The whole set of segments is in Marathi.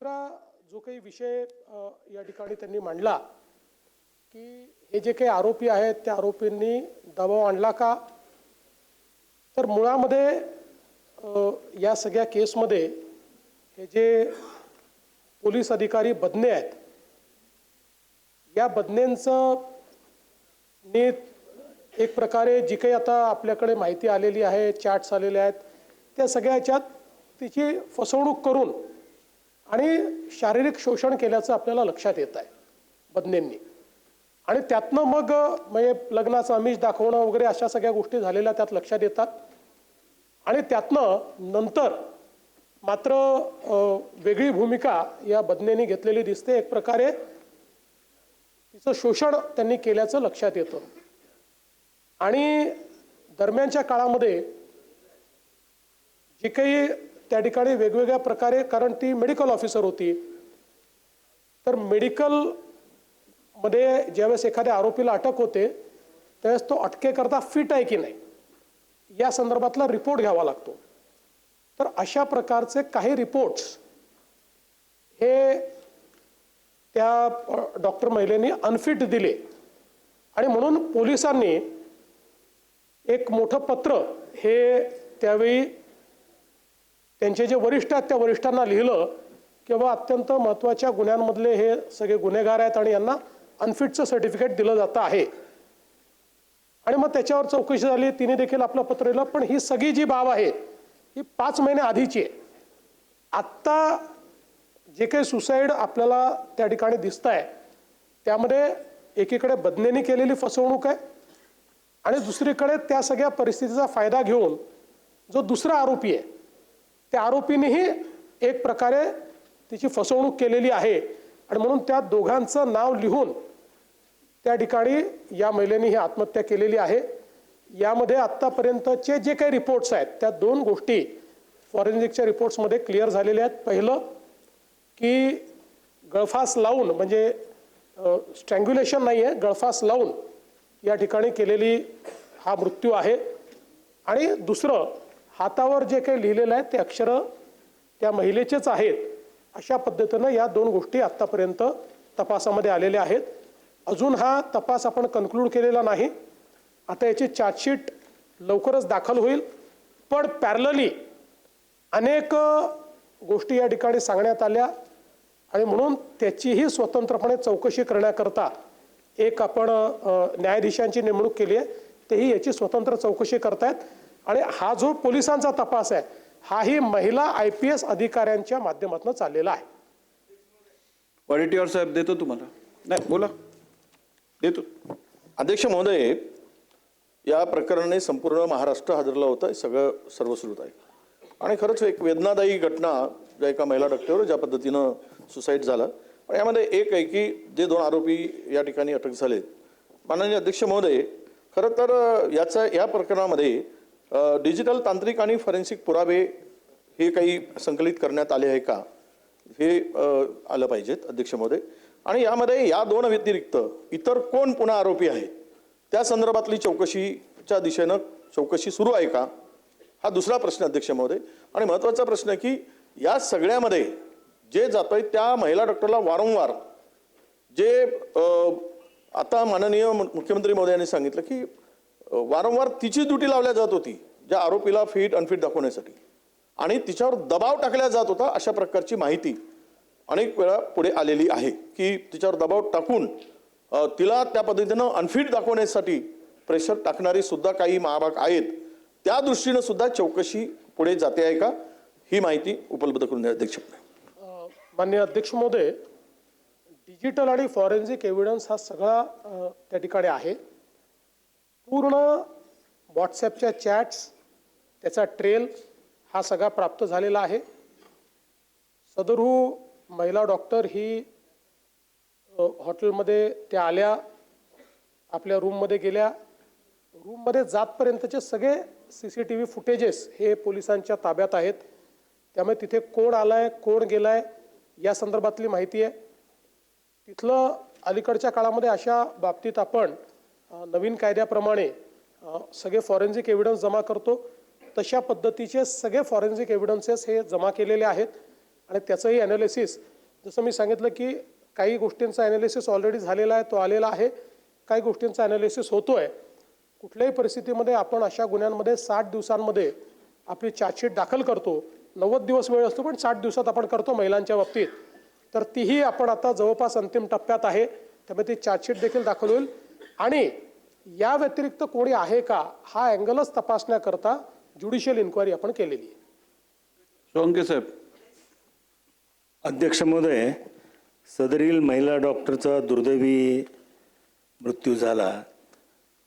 दुसरा जो काही विषय या ठिकाणी त्यांनी मांडला की हे जे काही आरोपी आहेत त्या आरोपींनी दबाव आणला का, तर मुळामध्ये या सगळ्या केसमध्ये हे जे पोलीस अधिकारी बदने आहेत या बदनेंचं एक प्रकारे जी काही आता आपल्याकडे माहिती आलेली आहे, चॅट्स आलेले आहेत, त्या सगळ्या ह्याच्यात तिची फसवणूक करून आणि शारीरिक शोषण केल्याचं आपल्याला लक्षात येत आहे बदनेंनी. आणि त्यातनं मग म्हणजे लग्नाचं आमिष दाखवणं वगैरे अशा सगळ्या गोष्टी झालेल्या त्यात लक्षात येतात. आणि त्यातनं नंतर मात्र वेगळी भूमिका या बदनेंनी घेतलेली दिसते. एक प्रकारे तिचं शोषण त्यांनी केल्याचं लक्षात येतं. आणि दरम्यानच्या काळामध्ये जे काही त्या ठिकाणी वेगवेगळ्या प्रकारे, कारण ती मेडिकल ऑफिसर होती, तर मेडिकलमध्ये ज्यावेळेस एखाद्या आरोपीला अटक होते त्यावेळेस तो अटकेकरता फिट आहे की नाही या संदर्भातला रिपोर्ट घ्यावा लागतो. तर अशा प्रकारचे काही रिपोर्ट्स हे त्या डॉक्टर महिलेने अनफिट दिले आणि म्हणून पोलिसांनी एक मोठं पत्र हे त्यावेळी त्यांचे जे वरिष्ठ आहेत त्या वरिष्ठांना लिहिलं की बाबा अत्यंत महत्त्वाच्या गुन्ह्यांमधले हे सगळे गुन्हेगार आहेत आणि यांना अनफिटचं सर्टिफिकेट दिलं जातं आहे. आणि मग त्याच्यावर चौकशी झाली, तिने देखील आपलं पत्र लिहिलं. पण ही सगळी जी बाब आहे ही 5 महिने आधीची आहे. आत्ता जे काही सुसाईड आपल्याला त्या ठिकाणी दिसत आहे त्यामध्ये एकीकडे बदनेनी केलेली फसवणूक आहे आणि दुसरीकडे त्या सगळ्या परिस्थितीचा फायदा घेऊन जो दुसरा आरोपी आहे त्या आरोपीनेही एक प्रकारे तिची फसवणूक केलेली आहे. आणि म्हणून त्या दोघांचं नाव लिहून त्या ठिकाणी या महिलेने ही आत्महत्या केलेली आहे. यामध्ये आत्तापर्यंतचे जे काही रिपोर्ट्स आहेत त्या 2 गोष्टी फॉरेन्सिकच्या रिपोर्ट्समध्ये क्लिअर झालेल्या आहेत. पहिलं की गळफास लावून, म्हणजे स्ट्रँग्युलेशन नाही आहे, गळफास लावून या ठिकाणी केलेली हा मृत्यू आहे. आणि दुसरं, हातावर जे काही लिहिलेलं आहे ते अक्षरं त्या महिलेचेच आहेत. अशा पद्धतीनं या 2 गोष्टी आत्तापर्यंत तपासामध्ये आलेल्या आहेत. अजून हा तपास आपण कन्क्लूड केलेला नाही. आता याची चार्जशीट लवकरच दाखल होईल. पण पॅरलली अनेक गोष्टी या ठिकाणी सांगण्यात आल्या आणि म्हणून त्याचीही स्वतंत्रपणे चौकशी करण्याकरता एक आपण न्यायाधीशांची नेमणूक केली आहे. तेही याची स्वतंत्र चौकशी करतायत. आणि हा जो पोलिसांचा तपास आहे हाही महिला IPS अधिकाऱ्यांच्या माध्यमातून चाललेला आहे. वडेट्टीवार साहेब, देतो तुम्हाला. नाही, बोला. देतो. अध्यक्ष महोदय, या प्रकरणाने संपूर्ण महाराष्ट्र हादरला होता. सगळं सर्वश्रुत आहे आणि खरंच एक वेदनादायी घटना ज्या एका महिला डॉक्टरवर ज्या पद्धतीनं सुसाईड झालं. पण यामध्ये एक आहे की जे 2 आरोपी या ठिकाणी अटक झाले. माननीय अध्यक्ष महोदय, खरं तर या प्रकरणामध्ये डिजिटल तांत्रिक आणि फॉरेन्सिक पुरावे हे काही संकलित करण्यात आले आहे का हे आलं पाहिजेत अध्यक्ष महोदय. आणि यामध्ये या 2 व्यतिरिक्त इतर कोण पुन्हा आरोपी आहेत त्या संदर्भातली चौकशीच्या दिशेनं चौकशी सुरू आहे का, हा दुसरा प्रश्न अध्यक्ष महोदय. आणि महत्त्वाचा प्रश्न की या सगळ्यामध्ये जे जातोय त्या महिला डॉक्टरला वारंवार जे आता माननीय मुख्यमंत्री महोदयांनी सांगितलं की वारंवार तिची ड्युटी लावल्या जात होती ज्या आरोपीला फिट अनफिट दाखवण्यासाठी आणि तिच्यावर दबाव टाकला जात होता. अशा प्रकारची माहिती अनेक वेळा पुढे आलेली आहे की तिच्यावर दबाव टाकून तिला त्या पद्धतीनं अनफिट दाखवण्यासाठी प्रेशर टाकणारी सुद्धा काही महाभाग आहेत. त्या दृष्टीनं सुद्धा चौकशी पुढे जाते आहे का, ही माहिती उपलब्ध करून द्या अध्यक्ष. माननीय अध्यक्ष महोदय, डिजिटल आणि फॉरेन्सिक एव्हिडन्स हा सगळा त्या ठिकाणी आहे. पूर्ण व्हॉट्सॲपच्या चॅट्स, त्याचा ट्रेल हा सगळा प्राप्त झालेला आहे. सदरू महिला डॉक्टर ही हॉटेलमध्ये त्या आल्या, आपल्या रूममध्ये गेल्या. रूममध्ये जातपर्यंतचे सगळे CCTV फुटेजेस हे पोलिसांच्या ताब्यात आहेत. त्यामुळे तिथे कोण आलाय, कोण गेलाय या संदर्भातली माहिती आहे. तिथलं अलीकडच्या काळामध्ये अशा बाबतीत आपण नवीन कायद्याप्रमाणे सगळे फॉरेन्सिक एव्हिडन्स जमा करतो. तशा पद्धतीचे सगळे फॉरेन्सिक एव्हिडन्सेस हे जमा केलेले आहेत आणि त्याचंही ॲनालिसिस जसं मी सांगितलं की काही गोष्टींचा ॲनालिसिस ऑलरेडी झालेला आहे, तो आलेला आहे. काही गोष्टींचा ॲनालिसिस होतोय. कुठल्याही परिस्थितीमध्ये आपण अशा गुन्ह्यांमध्ये 60 दिवसांमध्ये आपली चार्जशीट दाखल करतो. 90 दिवस वेळ असतो, पण 60 दिवसात आपण करतो महिलांच्या बाबतीत. तर तीही आपण आता जवळपास अंतिम टप्प्यात आहे. त्यामुळे ती चार्जशीट देखील दाखल होईल. आणि या व्यतिरिक्त कोणी आहे का हा अँगलच तपासण्याकरता ज्युडिशियल इन्क्वायरी आपण केलेली आहे. सोळंके साहेब. अध्यक्ष महोदय, सदरील महिला डॉक्टरचा दुर्दैवी मृत्यू झाला.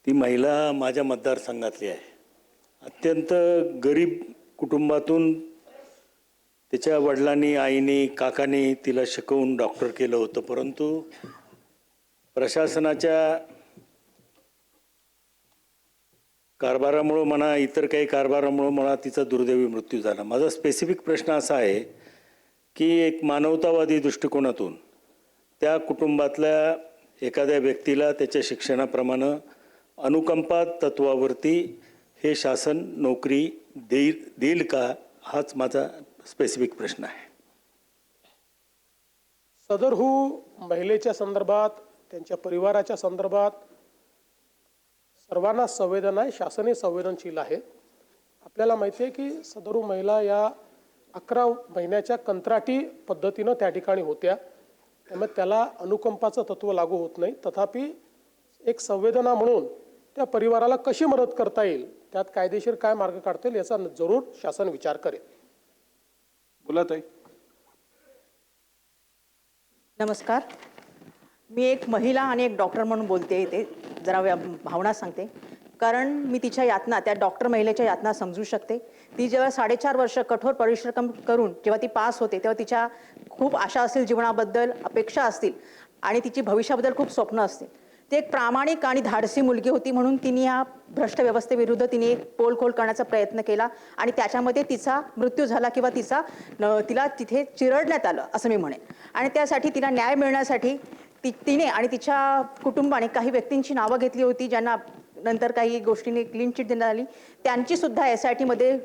ती महिला माझ्या मतदारसंघातली आहे. अत्यंत गरीब कुटुंबातून तिच्या वडिलांनी, आईने, काकांनी तिला शिकवून डॉक्टर केलं होतं, परंतु प्रशासनाच्या कारभारामुळं म्हणा, इतर काही कारभारामुळं म्हणा, तिचा दुर्दैवी मृत्यू झाला. माझा स्पेसिफिक प्रश्न असा आहे की एक मानवतावादी दृष्टिकोनातून त्या कुटुंबातल्या एखाद्या व्यक्तीला त्याच्या शिक्षणाप्रमाणे अनुकंपा तत्वावरती हे शासन नोकरी देईल का, हाच माझा स्पेसिफिक प्रश्न आहे. सदरहू महिलेच्या संदर्भात, त्यांच्या परिवाराच्या संदर्भात सर्वांना संवेदना आहे. शासनही संवेदनशील आहे. आपल्याला माहिती आहे की सदरू महिला या 11 महिन्याच्या कंत्राटी पद्धतीनं त्या ठिकाणी होत्या. त्यामुळे त्याला अनुकंपाचं तत्व लागू होत नाही. तथापि एक संवेदना म्हणून त्या परिवाराला कशी मदत करता येईल, त्यात कायदेशीर काय मार्ग काढता येईल याचा जरूर शासन विचार करेल. बोला ताई. नमस्कार. मी एक महिला आणि एक डॉक्टर म्हणून बोलते. इथे जरा भावना सांगते, कारण मी तिच्या यातना, त्या डॉक्टर महिलेच्या यातना समजू शकते. ती जेव्हा 4.5 वर्ष कठोर परिश्रम करून जेव्हा ती पास होते, तेव्हा तिच्या खूप आशा असतील जीवनाबद्दल, अपेक्षा असतील आणि तिची भविष्याबद्दल खूप स्वप्न असतील. ती एक प्रामाणिक आणि धाडसी मुलगी होती, म्हणून तिने या भ्रष्ट व्यवस्थेविरुद्ध तिने एक पोलखोल करण्याचा प्रयत्न केला आणि त्याच्यामध्ये तिचा मृत्यू झाला किंवा तिला तिथे चिरडण्यात आलं असं मी म्हणेन. आणि त्यासाठी तिला न्याय मिळण्यासाठी तिने आणि तिच्या कुटुंबाने काही व्यक्तींची नावं घेतली होती, ज्यांना नंतर काही गोष्टींनी क्लीन चिट देण्यात आली. त्यांची सुद्धा SIT मध्ये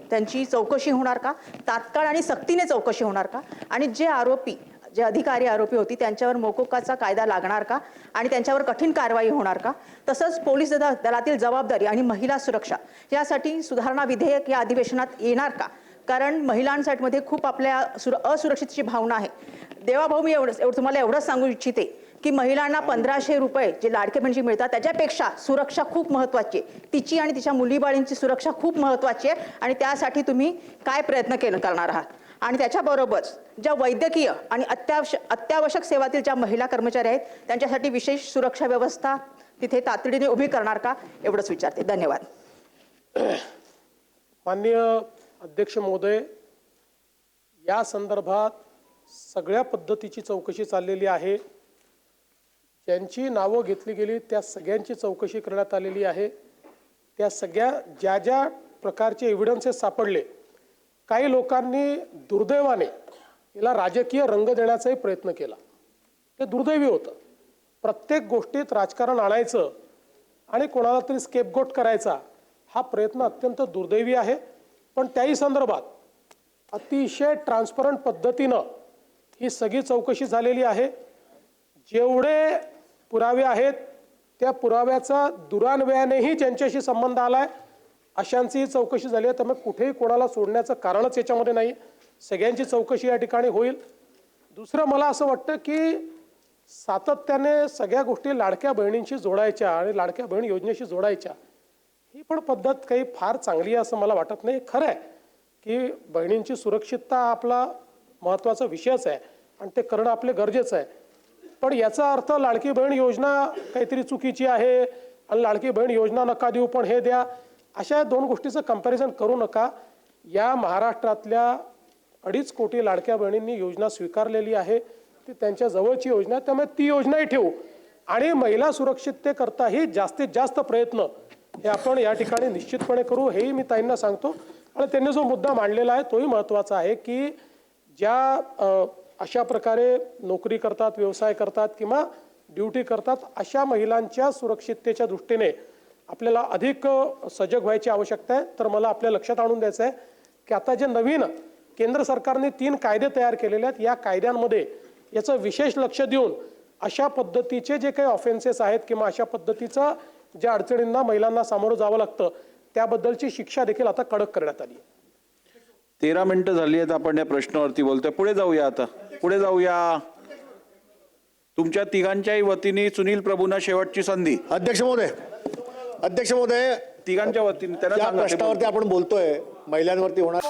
त्यांची चौकशी होणार का, तात्काळ आणि सक्तीने चौकशी होणार का, आणि जे अधिकारी आरोपी होती त्यांच्यावर मोकोकाचा कायदा लागणार का आणि त्यांच्यावर कठीण कारवाई होणार का. तसंच पोलीस दलातील जबाबदारी आणि महिला सुरक्षा यासाठी सुधारणा विधेयक या अधिवेशनात येणार का, कारण महिलांसाठी खूप आपल्या असुरक्षितची भावना आहे. देवाभाऊ, मी तुम्हाला एवढंच सांगू इच्छिते की महिलांना 1500 रुपये जे लाडके बहिणीचे मिळतात त्याच्यापेक्षा सुरक्षा खूप महत्त्वाची आहे. तिची आणि तिच्या मुलीबाळींची सुरक्षा खूप महत्त्वाची आहे आणि त्यासाठी तुम्ही काय प्रयत्न करणार आहात. आणि त्याच्याबरोबरच ज्या वैद्यकीय आणि अत्यावश्यक सेवातील ज्या महिला कर्मचारी आहेत त्यांच्यासाठी विशेष सुरक्षा व्यवस्था तिथे तातडीने उभी करणार का, एवढंच विचारते. धन्यवाद. माननीय अध्यक्ष महोदय, या संदर्भात सगळ्या पद्धतीची चौकशी चाललेली आहे. ज्यांची नावं घेतली गेली त्या सगळ्यांची चौकशी करण्यात आलेली आहे. त्या सगळ्या ज्या प्रकारचे एव्हिडन्सेस सापडले, काही लोकांनी दुर्दैवाने याला राजकीय रंग देण्याचाही प्रयत्न केला. ते दुर्दैवी होतं. प्रत्येक गोष्टीत राजकारण आणायचं आणि कोणाला तरी स्केपगोट करायचा हा प्रयत्न अत्यंत दुर्दैवी आहे. पण त्याही संदर्भात अतिशय ट्रान्सपरंट पद्धतीनं ही सगळी चौकशी झालेली आहे. जेवढे पुरावे आहेत त्या पुराव्याचा दुरान्वयानेही ज्यांच्याशी संबंध आलाय अशांची ही चौकशी झाली आहे. त्यामुळे कुठेही कोणाला सोडण्याचं कारणच याच्यामध्ये नाही. सगळ्यांची चौकशी या ठिकाणी होईल. दुसरं मला असं वाटतं की सातत्याने सगळ्या गोष्टी लाडक्या बहिणींशी जोडायच्या आणि लाडक्या बहीण योजनेशी जोडायच्या, ही पण पद्धत काही फार चांगली आहे असं मला वाटत नाही. खरं आहे की बहिणींची सुरक्षितता आपला महत्त्वाचा विषयच आहे आणि ते करणं आपले गरजेचं आहे. पण याचा अर्थ लाडकी बहीण योजना काहीतरी चुकीची आहे आणि लाडकी बहीण योजना नका देऊ पण हे द्या, अशा 2 गोष्टीचं कंपॅरिझन करू नका. या महाराष्ट्रातल्या 2.5 कोटी लाडक्या बहिणींनी योजना स्वीकारलेली आहे. ती त्यांच्या जवळची योजना आहे. त्यामुळे ती योजनाही ठेवू आणि महिला सुरक्षिततेकरताही जास्तीत जास्त प्रयत्न हे आपण या ठिकाणी निश्चितपणे करू, हेही मी ताईंना सांगतो. आणि त्यांनी जो मुद्दा मांडलेला आहे तोही महत्त्वाचा आहे की ज्या अशा प्रकारे नोकरी करतात, व्यवसाय करतात किंवा ड्युटी करतात, अशा महिलांच्या सुरक्षिततेच्या दृष्टीने आपल्याला अधिक सजग व्हायची आवश्यकता आहे. तर मला आपल्या लक्षात आणून द्यायचं आहे की आता जे नवीन केंद्र सरकारने 3 कायदे तयार केलेले आहेत. या कायद्यांमध्ये याचं विशेष लक्ष देऊन अशा पद्धतीचे जे काही ऑफेन्सेस आहेत किंवा अशा पद्धतीचं ज्या अडचणींना महिलांना सामोरं जावं लागतं त्याबद्दलची शिक्षा देखील आता कडक करण्यात आली आहे. 13 मिनिटं झाली आहेत आपण या प्रश्नावरती बोलतोय. पुढे जाऊया आता, पुढे जाऊया. तुमच्या तिघांच्याही वतीने सुनील प्रभूंना शेवटची संधी. अध्यक्ष महोदय तिघांच्या वतीने त्यांना त्या सांगा ते प्रश्नावरती आपण बोलतोय महिलांवरती होणार